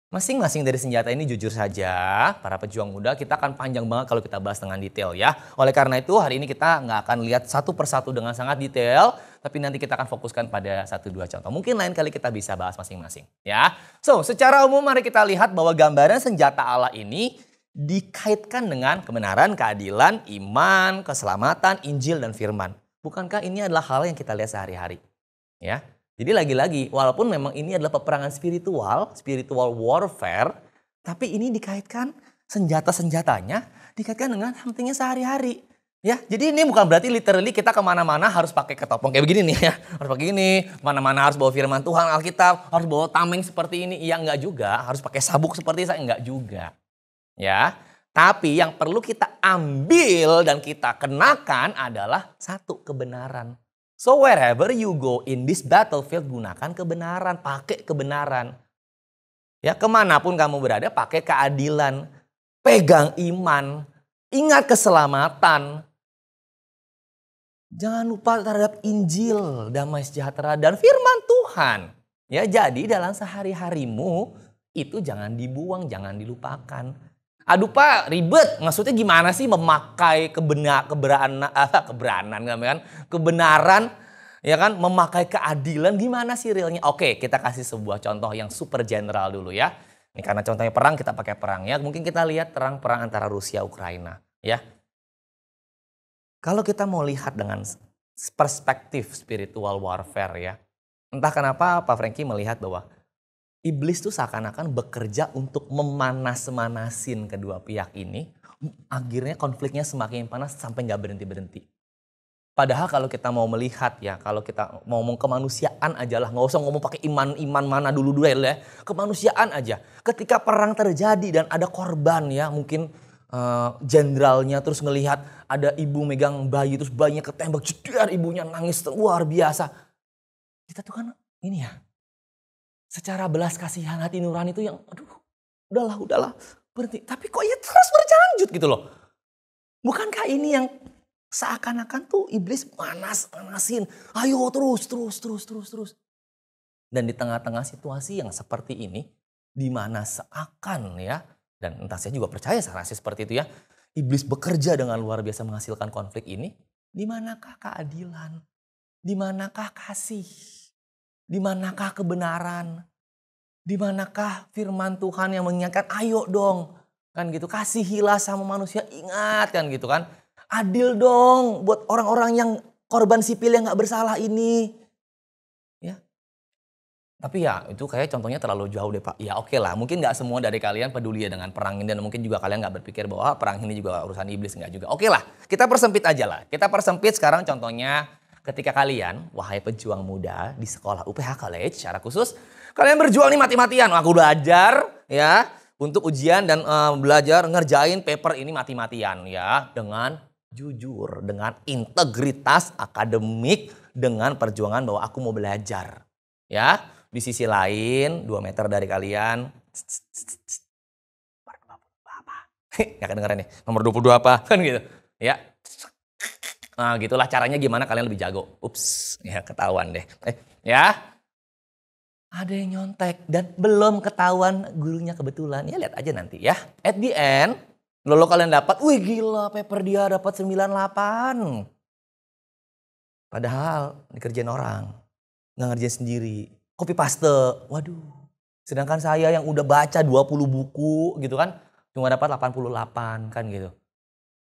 Speaker 1: Masing-masing dari senjata ini jujur saja, para pejuang muda kita akan panjang banget kalau kita bahas dengan detail ya. Oleh karena itu hari ini kita nggak akan lihat satu persatu dengan sangat detail, tapi nanti kita akan fokuskan pada 1-2 contoh. Mungkin lain kali kita bisa bahas masing-masing ya. So, secara umum mari kita lihat bahwa gambaran senjata Allah ini dikaitkan dengan kebenaran, keadilan, iman, keselamatan, Injil, dan firman. Bukankah ini adalah hal yang kita lihat sehari-hari? Ya. Jadi lagi-lagi, walaupun memang ini adalah peperangan spiritual warfare, tapi ini dikaitkan senjata-senjatanya dikaitkan dengan pentingnya sehari-hari. Ya, jadi ini bukan berarti literally kita kemana-mana harus pakai ketopong kayak begini nih ya. Harus pakai gini, mana-mana harus bawa firman Tuhan, Alkitab, harus bawa tameng seperti ini. Iya enggak juga, harus pakai sabuk seperti saya enggak juga. Ya, tapi yang perlu kita ambil dan kita kenakan adalah satu, kebenaran. So wherever you go in this battlefield, gunakan kebenaran, pakai kebenaran. Ya, kemanapun kamu berada, pakai keadilan, pegang iman, ingat keselamatan. Jangan lupa terhadap Injil, damai sejahtera, dan firman Tuhan. Ya, jadi dalam sehari-harimu itu jangan dibuang, jangan dilupakan. Aduh Pak, ribet. Maksudnya gimana sih memakai kebenaran, ya kan? Memakai keadilan gimana sih realnya? Oke, kita kasih sebuah contoh yang super general dulu ya. Ini karena contohnya perang, kita pakai perang ya. Mungkin kita lihat perang antara Rusia Ukraina ya. Kalau kita mau lihat dengan perspektif spiritual warfare ya. Entah kenapa Pak Franky melihat bahwa iblis tuh seakan-akan bekerja untuk memanas-manasin kedua pihak ini. Akhirnya konfliknya semakin panas sampai nggak berhenti-berhenti. Padahal kalau kita mau melihat ya, kalau kita mau ngomong kemanusiaan aja lah. Nggak usah ngomong pakai iman mana dulu ya. Kemanusiaan aja. Ketika perang terjadi dan ada korban ya, mungkin jenderalnya terus ngelihat ada ibu megang bayi, terus bayinya ketembak, jedar, ibunya nangis luar biasa. Kita tuh kan ini ya, secara belas kasihan hati nurani itu yang aduh udahlah berhenti. Tapi kok ya terus berlanjut gitu loh. Bukankah ini yang seakan-akan tuh iblis manasin. Ayo terus. Dan di tengah-tengah situasi yang seperti ini, di mana seakan ya, dan entah saya juga percaya sarasi seperti itu ya, iblis bekerja dengan luar biasa menghasilkan konflik ini, di manakah keadilan? Di manakah kasih? Di manakah kebenaran? Di manakah firman Tuhan yang mengingatkan, ayo dong, kan gitu, kasihilah sama manusia, ingat kan gitu kan. Adil dong buat orang-orang yang korban sipil yang gak bersalah ini. Ya. Tapi ya itu kayak contohnya terlalu jauh deh Pak. Ya oke lah, mungkin gak semua dari kalian peduli ya dengan perang ini. Dan mungkin juga kalian gak berpikir bahwa perang ini juga urusan iblis, enggak juga. Oke lah, kita persempit aja lah. Kita persempit sekarang contohnya ketika kalian, wahai pejuang muda di sekolah UPH College secara khusus. Kalian berjuang nih mati-matian. Aku belajar ya untuk ujian dan belajar ngerjain paper ini mati-matian ya. Dengan jujur, dengan integritas akademik, dengan perjuangan bahwa aku mau belajar. Ya, di sisi lain 2 meter dari kalian. Gak kedengeran nih, nomor 22 apa? Kan gitu. Ya. Nah gitulah caranya gimana kalian lebih jago. Ups, ya ketahuan deh. Ya. Ada yang nyontek dan belum ketahuan gurunya kebetulan. Ya lihat aja nanti ya. At the end, lalu kalian dapat, wih gila paper dia dapat 98. Padahal dikerjain orang. Nggak ngerjain sendiri. Copy paste. Waduh. Sedangkan saya yang udah baca 20 buku gitu kan. Cuma dapat 88 kan gitu.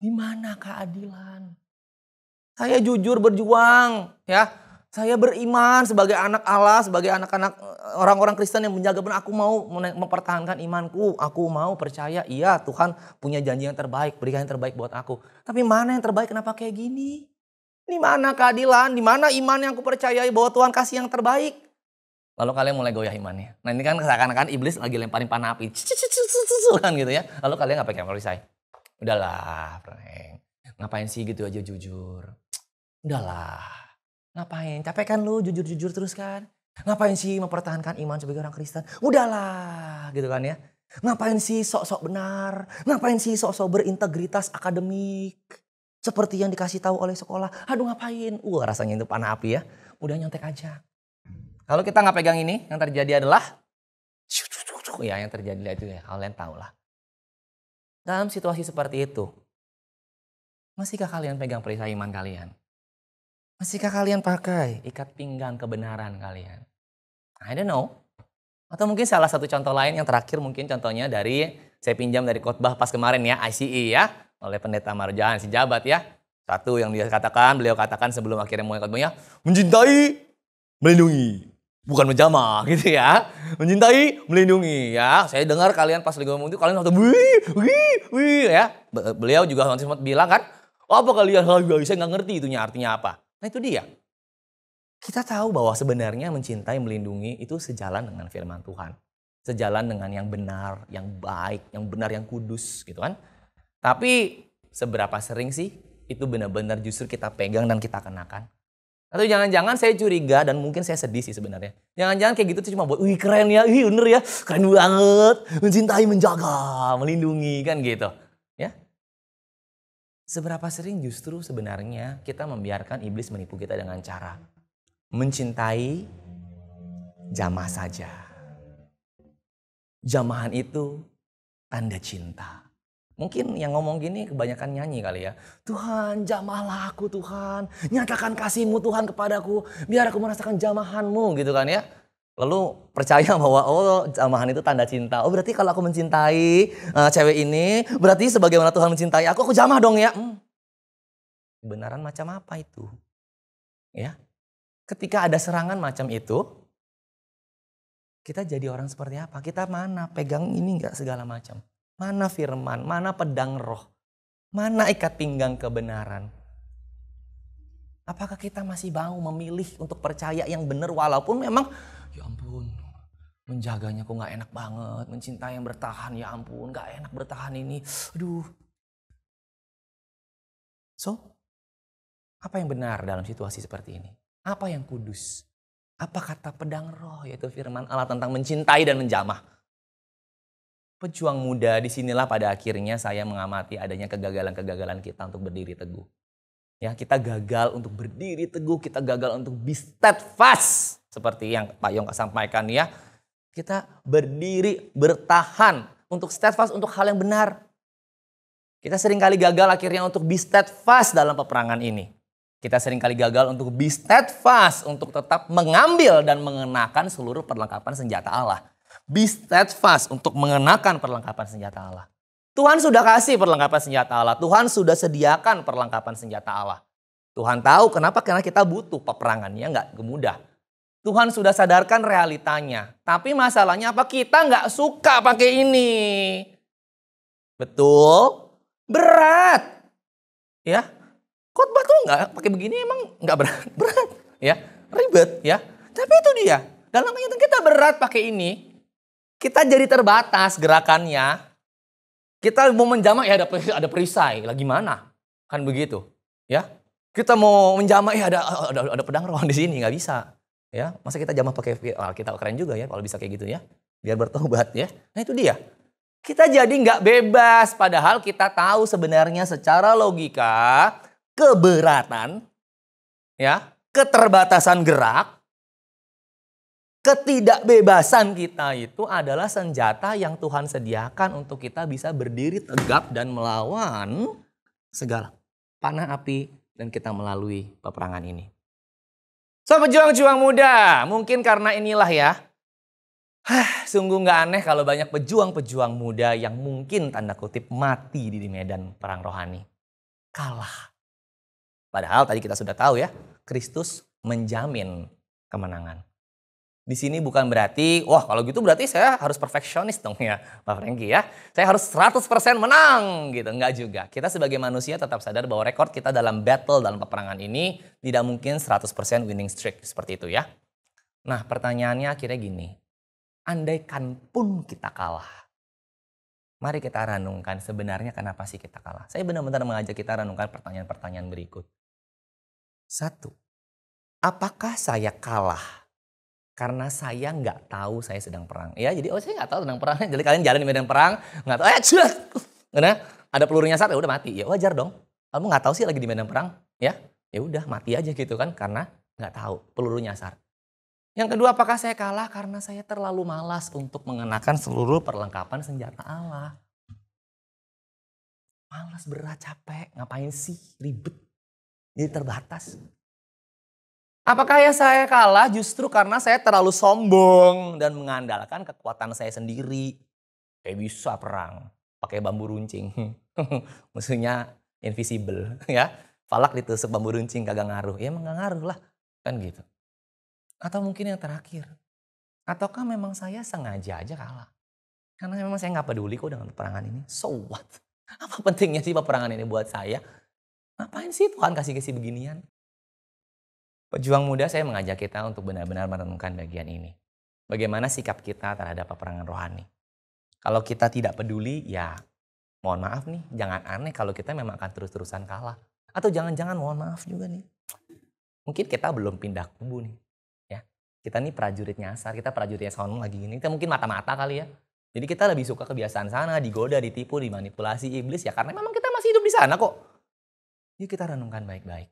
Speaker 1: Di mana keadilan? Saya jujur berjuang ya. Saya beriman sebagai anak Allah, sebagai anak-anak orang-orang Kristen yang menjaga benar. Aku mau mempertahankan imanku. Aku mau percaya, iya Tuhan punya janji yang terbaik. Berikan yang terbaik buat aku. Tapi mana yang terbaik, kenapa kayak gini? Di mana keadilan? Di mana iman yang aku percayai bahwa Tuhan kasih yang terbaik? Lalu kalian mulai goyah imannya. Nah ini kan seakan-akan iblis lagi lemparin panah api. Kan gitu ya. Lalu kalian gak pakai perisai. Udahlah Frank. Ngapain sih gitu aja jujur. Udahlah. Ngapain? Capek kan lu jujur-jujur terus kan? Ngapain sih mempertahankan iman sebagai orang Kristen? Udahlah gitu kan ya. Ngapain sih sok-sok benar? Ngapain sih sok-sok berintegritas akademik? Seperti yang dikasih tahu oleh sekolah. Aduh ngapain? Rasanya itu panah api ya. Udah nyontek aja. Kalau kita nggak pegang ini, yang terjadi adalah ya yang terjadi itu ya, kalian tahu lah. Dalam situasi seperti itu, masihkah kalian pegang perisai iman kalian? Masihkah kalian pakai ikat pinggang kebenaran kalian? I don't know. Atau mungkin salah satu contoh lain yang terakhir mungkin contohnya dari saya pinjam dari khotbah pas kemarin ya, ICE ya, oleh pendeta Marjan si jabat ya. Satu yang beliau katakan sebelum akhirnya mulai khotbahnya, mencintai, melindungi. Bukan menjamah gitu ya. Mencintai, melindungi ya. Saya dengar kalian pas lagi ngomong itu kalian langsung wih ya. Beliau juga sempat bilang kan, apa kalian? Saya nggak ngerti itunya artinya apa. Nah itu dia. Kita tahu bahwa sebenarnya mencintai, melindungi itu sejalan dengan firman Tuhan. Sejalan dengan yang benar, yang baik, yang benar, yang kudus gitu kan. Tapi seberapa sering sih itu benar-benar justru kita pegang dan kita kenakan? Atau jangan-jangan saya curiga dan mungkin saya sedih sih sebenarnya. Jangan-jangan kayak gitu tuh cuma buat, wih keren ya, wih bener ya, keren banget. Mencintai, menjaga, melindungi kan gitu. Ya. Seberapa sering justru sebenarnya kita membiarkan iblis menipu kita dengan cara mencintai jamah saja. Jamahan itu tanda cinta. Mungkin yang ngomong gini kebanyakan nyanyi kali ya. Tuhan jamahlah aku Tuhan. Nyatakan kasih-Mu Tuhan kepadaku. Biar aku merasakan jamahan-Mu gitu kan ya. Lalu percaya bahwa jamahan itu tanda cinta. Oh berarti kalau aku mencintai cewek ini. Berarti sebagaimana Tuhan mencintai aku jamah dong ya. Kebenaran macam apa itu? Ya. Ketika ada serangan macam itu. Kita jadi orang seperti apa? Kita mana pegang ini enggak segala macam. Mana firman, mana pedang roh, mana ikat pinggang kebenaran. Apakah kita masih mau memilih untuk percaya yang benar walaupun memang, ya ampun, menjaganya kok gak enak banget, mencintai yang bertahan, ya ampun, gak enak bertahan ini, aduh. So, apa yang benar dalam situasi seperti ini? Apa yang kudus? Apa kata pedang roh, yaitu firman Allah tentang mencintai dan menjamah? Pejuang muda, disinilah pada akhirnya saya mengamati adanya kegagalan-kegagalan kita untuk berdiri teguh. Ya, kita gagal untuk berdiri teguh, kita gagal untuk be steadfast. Seperti yang Pak Yongka sampaikan ya. Kita berdiri, bertahan untuk steadfast untuk hal yang benar. Kita seringkali gagal akhirnya untuk be steadfast dalam peperangan ini. Kita seringkali gagal untuk be steadfast, untuk tetap mengambil dan mengenakan seluruh perlengkapan senjata Allah. Be steadfast untuk mengenakan perlengkapan senjata Allah. Tuhan sudah kasih perlengkapan senjata Allah. Tuhan sudah sediakan perlengkapan senjata Allah. Tuhan tahu kenapa, karena kita butuh peperangannya nggak mudah. Tuhan sudah sadarkan realitanya. Tapi masalahnya apa? Kita nggak suka pakai ini. Betul? Berat. Ya. Khotbah tuh nggak pakai begini emang nggak berat. Berat. Ya. Ribet. Ya. Tapi itu dia. Dalam kenyataan kita berat pakai ini. Kita jadi terbatas gerakannya. Kita mau menjamah ya ada perisai. Lah gimana? Kan begitu. Ya. Kita mau menjamah ya ada pedang roh di sini, nggak bisa. Ya, masa kita jamah pakai kita keren juga ya kalau bisa kayak gitu ya. Biar bertobat ya. Nah itu dia. Kita jadi nggak bebas padahal kita tahu sebenarnya secara logika keberatan ya, keterbatasan gerak, ketidakbebasan kita itu adalah senjata yang Tuhan sediakan untuk kita bisa berdiri tegap dan melawan segala panah api dan kita melalui peperangan ini. So pejuang-pejuang muda, mungkin karena inilah ya. Sungguh gak aneh kalau banyak pejuang-pejuang muda yang mungkin tanda kutip mati di medan perang rohani. Kalah. Padahal tadi kita sudah tahu ya, Kristus menjamin kemenangan. Di sini bukan berarti, wah kalau gitu berarti saya harus perfeksionis dong ya Pak Franky ya. Saya harus 100% menang gitu. Enggak juga. Kita sebagai manusia tetap sadar bahwa rekor kita dalam battle, dalam peperangan ini tidak mungkin 100% winning streak seperti itu ya. Nah pertanyaannya akhirnya gini. Andaikan pun kita kalah. Mari kita renungkan sebenarnya kenapa sih kita kalah. Saya benar-benar mengajak kita renungkan pertanyaan-pertanyaan berikut. 1. Apakah saya kalah? Karena saya nggak tahu saya sedang perang. Ya, jadi saya nggak tahu sedang perang. Jadi kalian jalan di medan perang, nggak tahu. Karena ada pelurunya satu, ya udah mati. Ya wajar dong. Kamu nggak tahu sih lagi di medan perang, ya udah mati aja gitu kan, karena nggak tahu, peluru nyasar. Yang kedua, apakah saya kalah karena saya terlalu malas untuk mengenakan seluruh perlengkapan senjata Allah. Malas, berat, capek, ngapain sih, ribet, jadi terbatas. Apakah ya saya kalah justru karena saya terlalu sombong dan mengandalkan kekuatan saya sendiri. Kayak bisa perang, pakai bambu runcing. Musuhnya invisible ya. Falak ditusuk bambu runcing kagak ngaruh. Ya emang gak ngaruh lah. Kan gitu. Atau mungkin yang terakhir. Ataukah memang saya sengaja aja kalah. Karena memang saya gak peduli kok dengan peperangan ini. So what? Apa pentingnya sih peperangan ini buat saya? Ngapain sih Tuhan kasih beginian? Pejuang muda, saya mengajak kita untuk benar-benar merenungkan bagian ini. Bagaimana sikap kita terhadap peperangan rohani. Kalau kita tidak peduli, ya mohon maaf nih, jangan aneh kalau kita memang akan terus-terusan kalah. Atau jangan-jangan mohon maaf juga nih. Mungkin kita belum pindah kubu nih. Ya, kita nih prajurit nyasar, kita prajuritnya sono lagi gini. Kita mungkin mata-mata kali ya. Jadi kita lebih suka kebiasaan sana, digoda, ditipu, dimanipulasi iblis ya. Karena memang kita masih hidup di sana kok. Yuk kita renungkan baik-baik.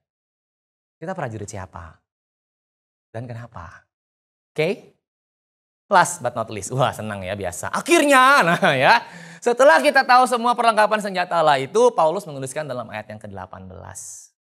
Speaker 1: Kita prajurit siapa? Dan kenapa? Oke? Last but not least. Wah senang ya biasa. Akhirnya nah ya. Setelah kita tahu semua perlengkapan senjata Allah itu, Paulus menuliskan dalam ayat yang ke-18.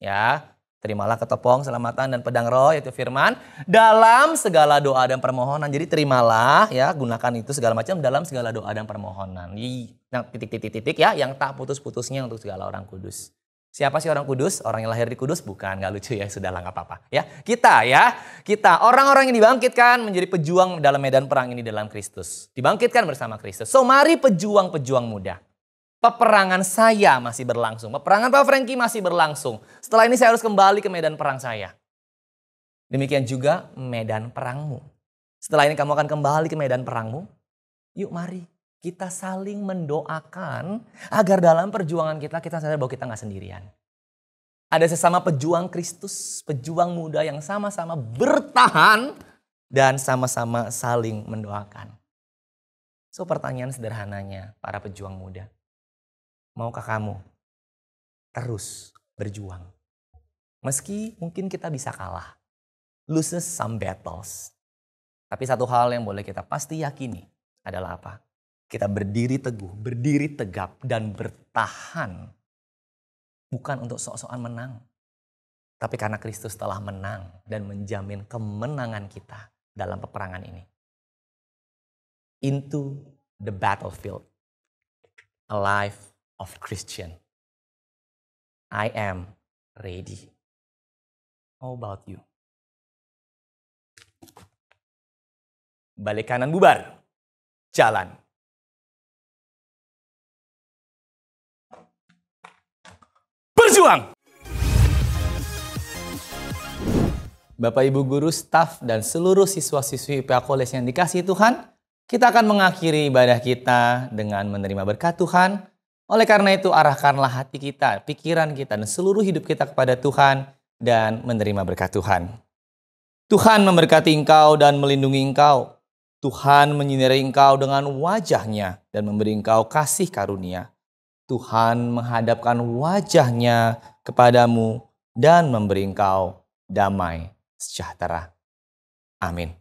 Speaker 1: Ya, terimalah ketopong, selamatan dan pedang roh, yaitu firman, dalam segala doa dan permohonan. Jadi terimalah ya, gunakan itu segala macam dalam segala doa dan permohonan. Yang titik-titik ya, yang tak putus-putusnya untuk segala orang kudus. Siapa sih orang kudus? Orang yang lahir di kudus? Bukan, gak lucu ya, sudahlah gak apa-apa. Ya, kita orang-orang yang dibangkitkan menjadi pejuang dalam medan perang ini dalam Kristus. Dibangkitkan bersama Kristus. So mari pejuang-pejuang muda. Peperangan saya masih berlangsung. Peperangan Pak Franky masih berlangsung. Setelah ini saya harus kembali ke medan perang saya. Demikian juga medan perangmu. Setelah ini kamu akan kembali ke medan perangmu. Yuk mari. Kita saling mendoakan agar dalam perjuangan kita sadar bahwa kita gak sendirian. Ada sesama pejuang Kristus, pejuang muda yang sama-sama bertahan dan sama-sama saling mendoakan. So pertanyaan sederhananya para pejuang muda. Maukah kamu terus berjuang? Meski mungkin kita bisa kalah, loses some battles. Tapi satu hal yang boleh kita pasti yakini adalah apa? Kita berdiri teguh, berdiri tegap, dan bertahan. Bukan untuk sok-sokan menang. Tapi karena Kristus telah menang dan menjamin kemenangan kita dalam peperangan ini. Into the battlefield. A life of Christian. I am ready. How about you? Balik kanan bubar. Jalan. Berjuang. Bapak Ibu guru, staf dan seluruh siswa-siswi IPA College yang dikasihi Tuhan, kita akan mengakhiri ibadah kita dengan menerima berkat Tuhan. Oleh karena itu arahkanlah hati kita, pikiran kita dan seluruh hidup kita kepada Tuhan dan menerima berkat Tuhan. Tuhan memberkati engkau dan melindungi engkau. Tuhan menyinari engkau dengan wajah-Nya dan memberi engkau kasih karunia. Tuhan menghadapkan wajah-Nya kepadamu dan memberi engkau damai sejahtera. Amin.